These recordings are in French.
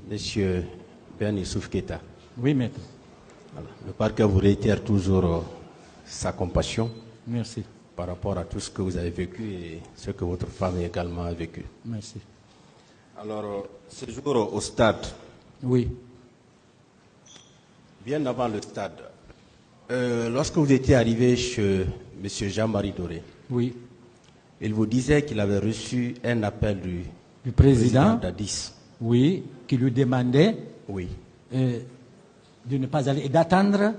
Monsieur Ben Youssouf Keita. Oui, maître. Voilà. Le parquet vous réitère toujours sa compassion. Merci. Par rapport à tout ce que vous avez vécu et ce que votre femme également a vécu. Merci. Alors, ce jour au stade. Oui. Bien avant le stade, lorsque vous étiez arrivé chez M. Jean-Marie Doré, oui. Il vous disait qu'il avait reçu un appel du président d'Addis. Oui, qui lui demandait oui. De ne pas aller et d'attendre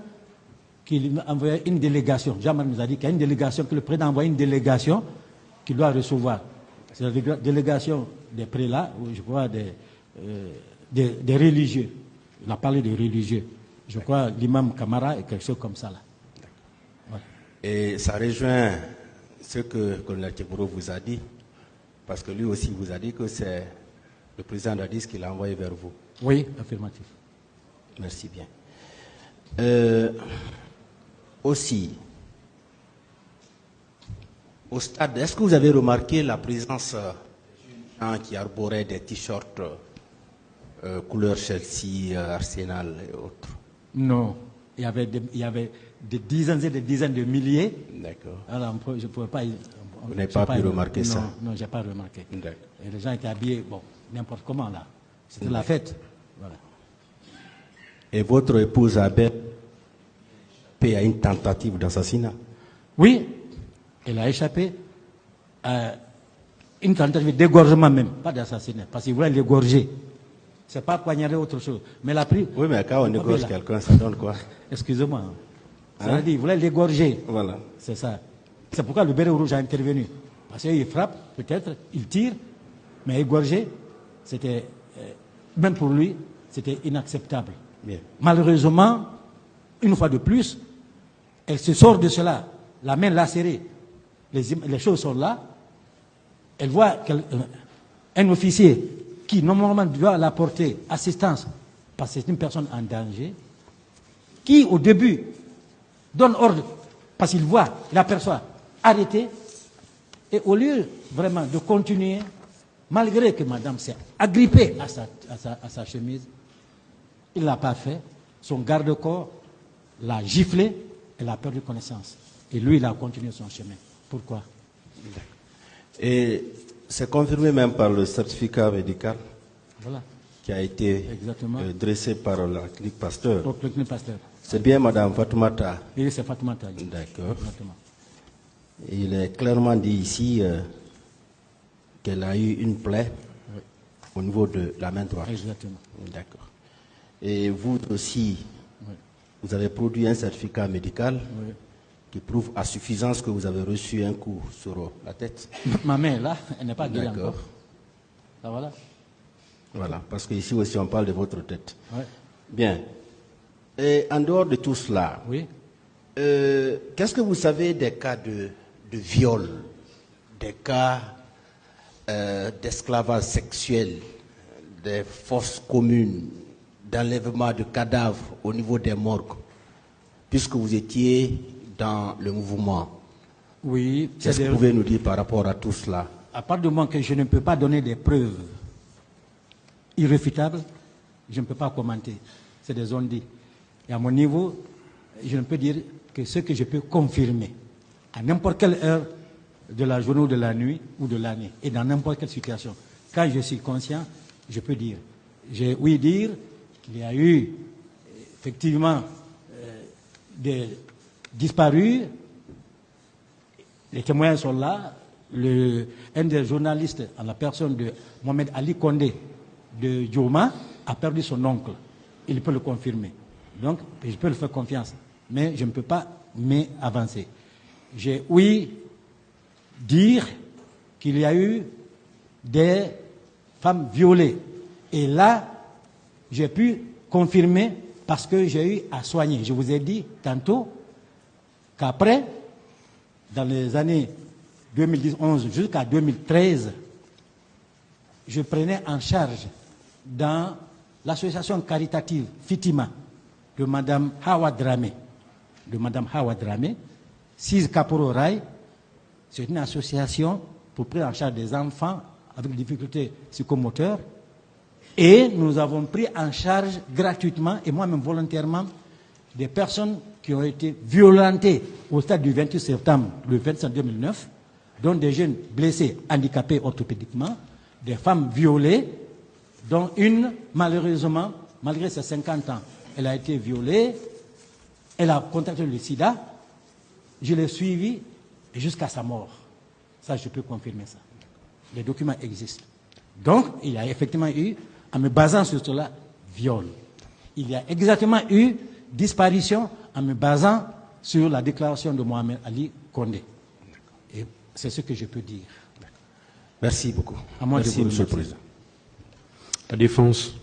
qu'il envoie une délégation. Jean-Marie nous a dit qu'il y a une délégation, que le président envoie une délégation qu'il doit recevoir. C'est la délégation des prélats, ou je crois des religieux. Il a parlé des religieux. Je crois l'imam Camara et quelque chose comme ça là. Voilà. Et ça rejoint ce que le colonel Teboro vous a dit, parce que lui aussi vous a dit que c'est le président d'Addis qui l'a envoyé vers vous. Oui, affirmatif. Merci bien. Aussi, au stade, est-ce que vous avez remarqué la présence de gens qui arboraient des t-shirts couleur Chelsea, Arsenal et autres? Non, il y avait des dizaines et des dizaines de milliers. D'accord. Alors, je ne pouvais pas... Vous n'avez pas pu remarquer ça? Non, je n'ai pas remarqué. D'accord. Et les gens étaient habillés, bon, n'importe comment là. C'était la fête. Voilà. Et votre épouse avait échappé à une tentative d'assassinat? Oui, elle a échappé à une tentative d'égorgement même, pas d'assassinat, parce qu'il voulait l'égorger. Ce n'est pas poignarder autre chose. Mais elle a pris... Oui, mais quand on égorge quelqu'un, ça donne quoi? Excusez-moi. Ça veut dire, il voulait l'égorger. Voilà. C'est ça. C'est pourquoi le béret rouge a intervenu. Parce qu'il frappe, peut-être, il tire, mais égorger, c'était, même pour lui, c'était inacceptable. Bien. Malheureusement, une fois de plus, elle se sort de cela, la main lacérée. Les choses sont là. Elle voit un officier qui, normalement, doit l'apporter assistance, parce que c'est une personne en danger, qui, au début, donne ordre, parce qu'il voit, il aperçoit, arrêter, et au lieu vraiment de continuer, malgré que madame s'est agrippée à sa chemise, il ne l'a pas fait, son garde-corps l'a giflé, elle a perdu connaissance. Et lui, il a continué son chemin. Pourquoi? Et c'est confirmé même par le certificat médical, voilà, qui a été dressé par la clinique Pasteur. C'est bien Madame Fatoumata? Oui, c'est Fatoumata. D'accord. Il est clairement dit ici qu'elle a eu une plaie au niveau de la main droite. Exactement. D'accord. Et vous aussi, vous avez produit un certificat médical qui prouve à suffisance que vous avez reçu un coup sur la tête. Ma main, là, elle n'est pas guérie encore. Ça va là? Voilà, parce qu'ici aussi on parle de votre tête. Ouais. Bien. Et en dehors de tout cela, qu'est-ce que vous savez des cas de viol, des cas d'esclavage sexuel, des fosses communes, d'enlèvement de cadavres au niveau des morgues, puisque vous étiez dans le mouvement? Oui. Qu'est-ce que vous pouvez nous dire par rapport à tout cela? À part du moment que je ne peux pas donner des preuves irréfutables, je ne peux pas commenter. C'est des on-dit. Et à mon niveau, je ne peux dire que ce que je peux confirmer, à n'importe quelle heure de la journée ou de la nuit ou de l'année, et dans n'importe quelle situation, quand je suis conscient, je peux dire. J'ai ouï dire qu'il y a eu effectivement des disparus, les témoins sont là, un des journalistes, en la personne de Mohamed Ali Kondé de Djouma, a perdu son oncle. Il peut le confirmer. Donc, je peux le faire confiance. Mais je ne peux pas m'avancer. J'ai ouï dire qu'il y a eu des femmes violées. Et là, j'ai pu confirmer parce que j'ai eu à soigner. Je vous ai dit tantôt qu'après, dans les années 2011 jusqu'à 2013, je prenais en charge dans l'association caritative Fitima de Madame Hawa Dramé. Sise Kaporo Rai, c'est une association pour prendre en charge des enfants avec des difficultés psychomoteurs Et nous avons pris en charge gratuitement, et moi-même volontairement, des personnes qui ont été violentées au stade du 28 septembre, le 25 2009, dont des jeunes blessés, handicapés orthopédiquement, des femmes violées, dont une, malheureusement, malgré ses 50 ans, elle a été violée, elle a contracté le sida, je l'ai suivie jusqu'à sa mort. Ça, je peux confirmer ça. Les documents existent. Donc, il y a effectivement eu, en me basant sur cela, viol. Il y a exactement eu disparition en me basant sur la déclaration de Mohamed Ali Condé. Et c'est ce que je peux dire. Merci beaucoup. À moi Merci, de vous Monsieur le remercier. Président. La défense.